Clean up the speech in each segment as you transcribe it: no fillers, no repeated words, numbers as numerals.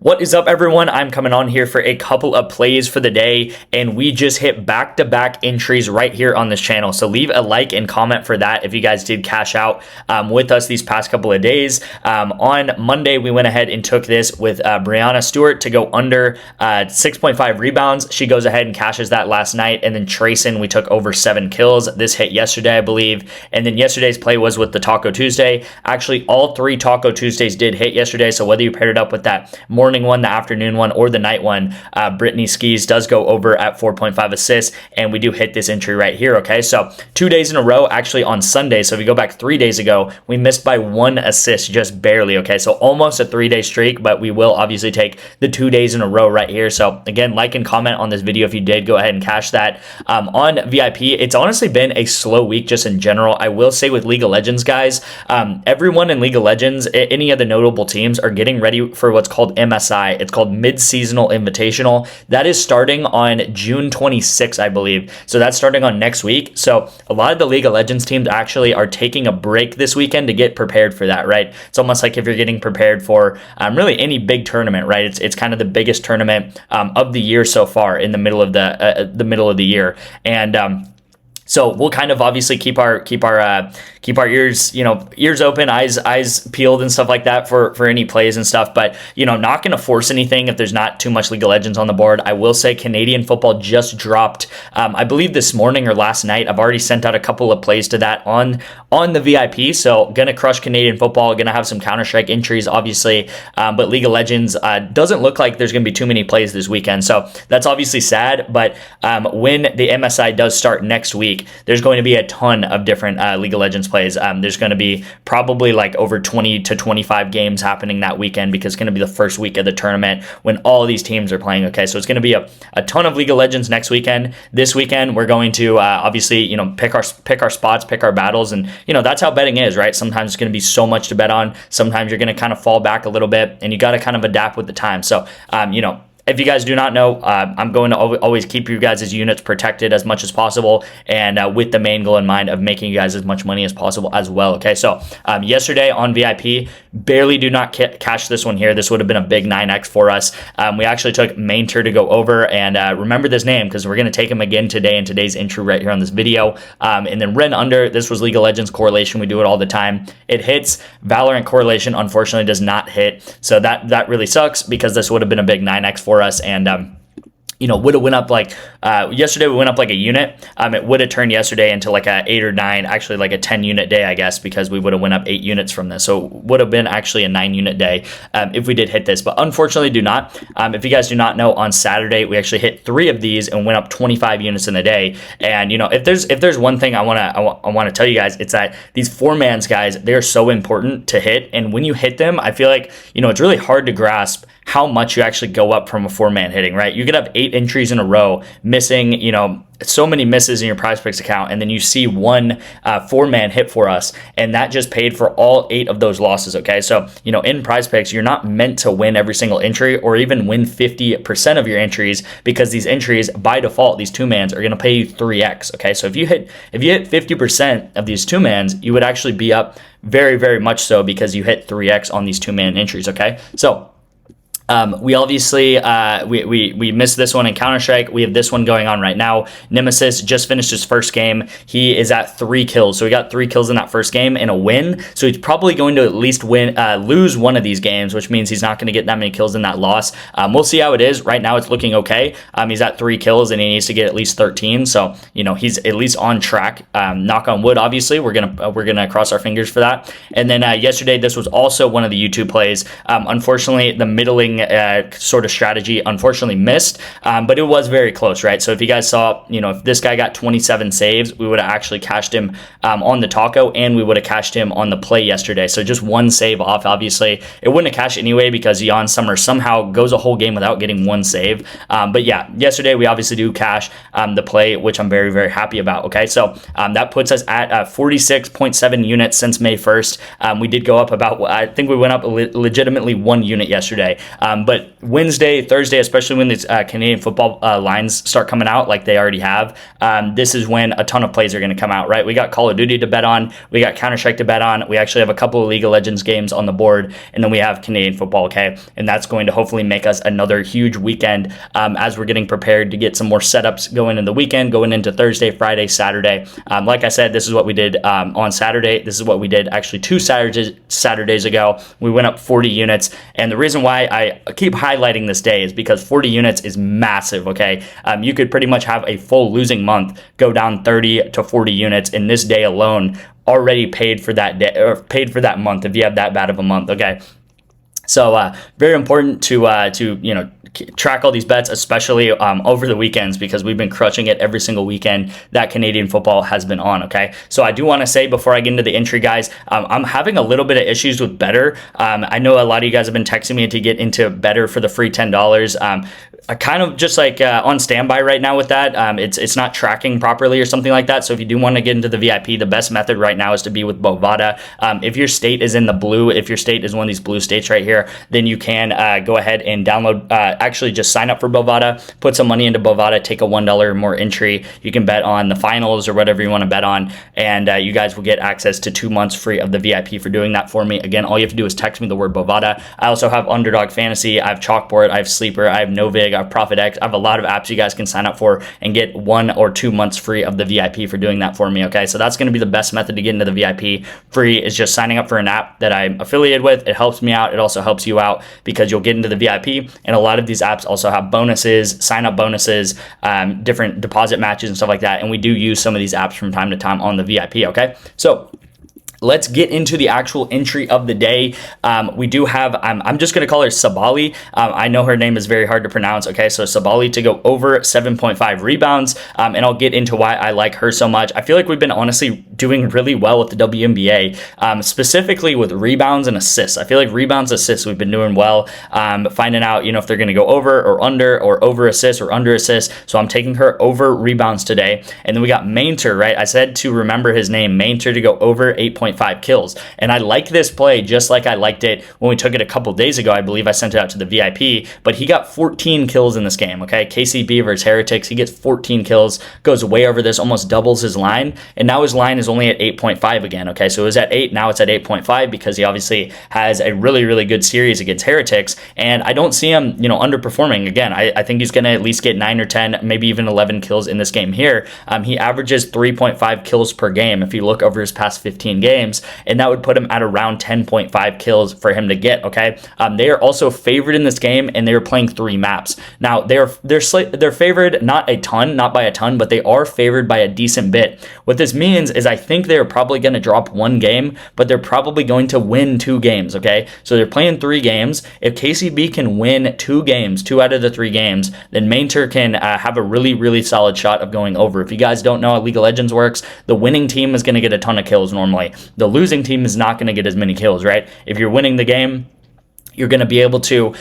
What is up, everyone? I'm coming on here for a couple of plays for the day, and we just hit back-to-back entries right here on this channel. So leave a like and comment for that if you guys did cash out with us these past couple of days. On Monday, we went ahead and took this with Brianna Stewart to go under 6.5 rebounds. She goes ahead and cashes that last night. And then Trayson, we took over 7 kills. This hit yesterday, I believe. And then yesterday's play was with the Taco Tuesday. Actually, all 3 Taco Tuesdays did hit yesterday. So whether you paired it up with that morning one, the afternoon one, or the night one, Brittany Skis does go over at 4.5 assists, and we do hit this entry right here. Okay, so 2 days in a row, actually on Sunday. So if you go back 3 days ago, we missed by 1 assist, just barely. Okay, so almost a 3-day streak, but we will obviously take the 2 days in a row right here. So again, like and comment on this video if you did go ahead and cash that. On VIP, it's honestly been a slow week just in general. I will say with League of Legends, guys, everyone in League of Legends, any of the notable teams are getting ready for what's called MSI. It's called Mid-Seasonal Invitational. That is starting on June 26th, I believe. So that's starting on next week. So a lot of the League of Legends teams actually are taking a break this weekend to get prepared for that, right? It's almost like if you're getting prepared for really any big tournament, right? It's kind of the biggest tournament of the year so far in the middle of the year, and so we'll kind of obviously keep our ears, ears open, eyes peeled and stuff like that for any plays and stuff. But, not going to force anything if there's not too much League of Legends on the board. I will say Canadian football just dropped, I believe this morning or last night. I've already sent out a couple of plays to that on the VIP. So going to crush Canadian football, going to have some Counter-Strike entries, obviously. But League of Legends doesn't look like there's going to be too many plays this weekend. So that's obviously sad. But when the MSI does start next week, there's going to be a ton of different League of Legends plays. There's going to be probably like over 20 to 25 games happening that weekend because it's going to be the first week of the tournament when all these teams are playing. Okay, so it's going to be a ton of League of Legends next weekend. This weekend, we're going to obviously pick our spots, pick our battles, and that's how betting is, right? Sometimes it's going to be so much to bet on. Sometimes you're going to kind of fall back a little bit, and you got to kind of adapt with the time. So if you guys do not know, I'm going to always keep you guys' units protected as much as possible, and with the main goal in mind of making you guys as much money as possible as well. Okay, so yesterday on VIP, barely do not cash this one here. This would have been a big 9x for us. We actually took Mainter to go over, and remember this name because we're going to take him again today in today's entry right here on this video. And then Ren under, this was League of Legends correlation. We do it all the time. It hits. Valorant correlation, unfortunately, does not hit. So that really sucks because this would have been a big 9x for us, and would have went up like yesterday. We went up like a unit. It would have turned yesterday into like a 8 or 9, actually like a 10 unit day, I guess, because we would have went up 8 units from this. So it would have been actually a 9 unit day if we did hit this, but unfortunately do not. If you guys do not know, on Saturday we actually hit 3 of these and went up 25 units in a day. And if there's one thing I want to tell you guys, it's that these 4-mans, guys, they're so important to hit. And when you hit them, I feel like it's really hard to grasp how much you actually go up from a 4-man hitting, right? You could have 8 entries in a row missing, so many misses in your PrizePicks account, and then you see one 4-man hit for us, and that just paid for all 8 of those losses. Okay, so in PrizePicks, you're not meant to win every single entry or even win 50% of your entries, because these entries by default, these 2-mans, are going to pay you 3x. Okay, so if you hit 50% of these 2-mans, you would actually be up very, very much so because you hit 3x on these 2-man entries. Okay, so we obviously we missed this one in Counter-Strike. We have this one going on right now. Nemesis just finished his first game. He is at 3 kills. So he got 3 kills in that first game and a win. So he's probably going to at least lose one of these games, which means he's not going to get that many kills in that loss. We'll see how it is. Right now it's looking okay. He's at 3 kills and he needs to get at least 13. So he's at least on track. Knock on wood. Obviously, we're gonna cross our fingers for that. And then yesterday, this was also one of the YouTube plays. Unfortunately, the middling sort of strategy unfortunately missed, but it was very close, right? So if you guys saw, if this guy got 27 saves, we would have actually cashed him on the taco, and we would have cashed him on the play yesterday. So just 1 save off. Obviously, it wouldn't have cashed anyway because Jan Summer somehow goes a whole game without getting 1 save. But yeah, yesterday we obviously do cash the play, which I'm very, very happy about. Okay, so that puts us at 46.7 units since May 1st. We did go up about, I think we went up legitimately 1 unit yesterday. But Wednesday, Thursday, especially when these Canadian football lines start coming out like they already have, this is when a ton of plays are going to come out, right? We got Call of Duty to bet on. We got Counter-Strike to bet on. We actually have a couple of League of Legends games on the board, and then we have Canadian football, okay? And that's going to hopefully make us another huge weekend as we're getting prepared to get some more setups going in the weekend, going into Thursday, Friday, Saturday. Like I said, this is what we did on Saturday. This is what we did actually 2 Saturdays ago. We went up 40 units, and the reason why I keep highlighting this day is because 40 units is massive, okay? You could pretty much have a full losing month go down 30 to 40 units in this day alone, already paid for that day or paid for that month if you have that bad of a month, okay? So very important to you know, track all these bets, especially over the weekends, because we've been crushing it every single weekend that Canadian football has been on, okay? So I do want to say before I get into the entry, guys, I'm having a little bit of issues with Better. I know a lot of you guys have been texting me to get into Better for the free $10. I kind of just like on standby right now with that. It's not tracking properly or something like that. So if you do want to get into the VIP, the best method right now is to be with Bovada. If your state is in the blue, if your state is one of these blue states right here, then you can go ahead and download, actually just sign up for Bovada, put some money into Bovada, take a $1 or more entry. You can bet on the finals or whatever you want to bet on, and you guys will get access to 2 months free of the VIP for doing that for me. Again, all you have to do is text me the word Bovada. I also have Underdog Fantasy, I have Chalkboard, I have Sleeper, I have Novig, I have ProfitX. I have a lot of apps you guys can sign up for and get 1 or 2 months free of the VIP for doing that for me, okay? So that's going to be the best method to get into the VIP. Free is just signing up for an app that I'm affiliated with. It helps me out. It also helps you out because you'll get into the VIP, and a lot of these apps also have bonuses, sign-up bonuses, different deposit matches and stuff like that, and we do use some of these apps from time to time on the VIP, okay? So let's get into the actual entry of the day. We do have, I'm just going to call her Sabali. I know her name is very hard to pronounce. Okay, so Sabali to go over 7.5 rebounds. And I'll get into why I like her so much. I feel like we've been honestly doing really well with the WNBA, specifically with rebounds and assists. I feel like rebounds, assists, we've been doing well, finding out, you know, if they're going to go over or over assists or under assists. So I'm taking her over rebounds today. And then we got Mainter, right? I said to remember his name, Mainter to go over 8.5 kills. And I like this play just like I liked it when we took it a couple days ago. I believe I sent it out to the VIP, but he got 14 kills in this game, okay? KCB versus Heretics, he gets 14 kills, goes way over this, almost doubles his line, and now his line is only at 8.5 again, okay? So it was at 8, now it's at 8.5 because he obviously has a really, really good series against Heretics, and I don't see him, you know, underperforming. Again, I think he's going to at least get 9 or 10, maybe even 11 kills in this game here. He averages 3.5 kills per game if you look over his past 15 games, and that would put him at around 10.5 kills for him to get, okay? They are also favored in this game, and they are playing 3 maps. Now, they're favored not a ton, not by a ton, but they are favored by a decent bit. What this means is I think they're probably going to drop 1 game, but they're probably going to win 2 games, okay? So they're playing 3 games. If KCB can win 2 games, 2 out of the 3 games, then Mainter can have a really, really solid shot of going over. If you guys don't know how League of Legends works, the winning team is going to get a ton of kills normally. The losing team is not going to get as many kills, right? If you're winning the game, you're going to be able to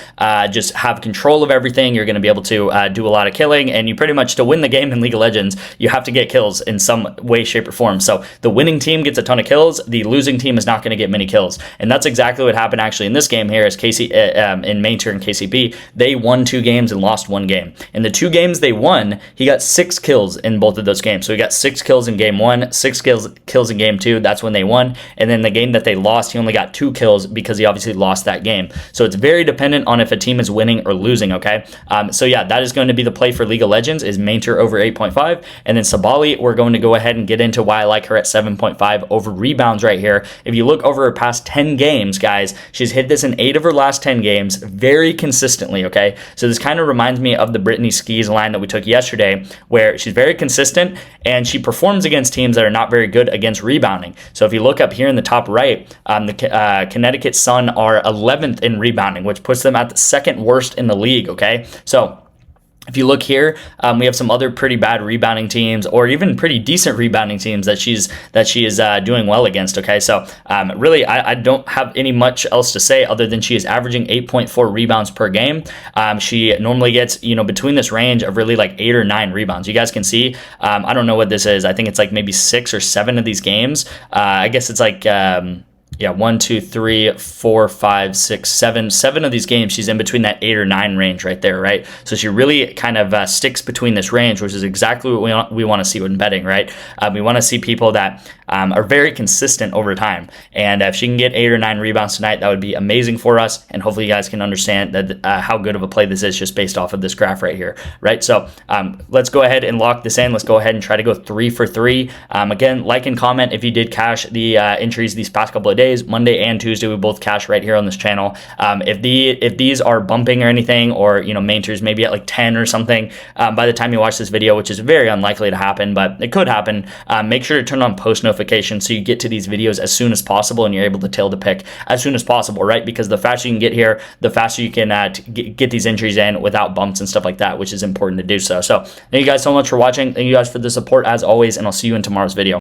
just have control of everything. You're going to be able to do a lot of killing, and you pretty much, to win the game in League of Legends, you have to get kills in some way, shape, or form. So the winning team gets a ton of kills. The losing team is not going to get many kills, and that's exactly what happened actually in this game here. As in Mainter and KCB, they won 2 games and lost 1 game. In the 2 games they won, he got 6 kills in both of those games. So he got 6 kills in game 1, 6 kills in game 2. That's when they won. And then the game that they lost, he only got 2 kills because he obviously lost that game. So it's very dependent on if a team is winning or losing, okay? So yeah, that is going to be the play for League of Legends, is Mainter over 8.5. And then Sabali, we're going to go ahead and get into why I like her at 7.5 over rebounds right here. If you look over her past 10 games, guys, she's hit this in 8 of her last 10 games very consistently, okay? So this kind of reminds me of the Britney Skis line that we took yesterday, where she's very consistent and she performs against teams that are not very good against rebounding. So if you look up here in the top right, the Connecticut Sun are 11th in rebounding, which puts them at the 2nd worst in the league, okay? So if you look here, we have some other pretty bad rebounding teams, or even pretty decent rebounding teams that she is doing well against, okay? So really, I don't have any much else to say other than she is averaging 8.4 rebounds per game. She normally gets, you know, between this range of really like 8 or 9 rebounds. You guys can see, I don't know what this is. I think it's like maybe 6 or 7 of these games. I guess it's like... yeah, 1, 2, 3, 4, 5, 6, 7 of these games, she's in between that 8 or 9 range right there, right? So she really kind of sticks between this range, which is exactly what we want to see when betting, right? We want to see people that are very consistent over time. And if she can get 8 or 9 rebounds tonight, that would be amazing for us. And hopefully you guys can understand that how good of a play this is just based off of this graph right here, right? So let's go ahead and lock this in. Let's go ahead and try to go 3 for 3. Again, like and comment if you did cash the entries these past couple of days. Monday and Tuesday, we both cash right here on this channel. If these are bumping or anything, or main tiers maybe at like 10 or something by the time you watch this video, which is very unlikely to happen, but it could happen, make sure to turn on post notifications so you get to these videos as soon as possible and you're able to tail the pick as soon as possible, right? Because the faster you can get here, the faster you can get these entries in without bumps and stuff like that, which is important to do so. So thank you guys so much for watching. Thank you guys for the support as always, and I'll see you in tomorrow's video.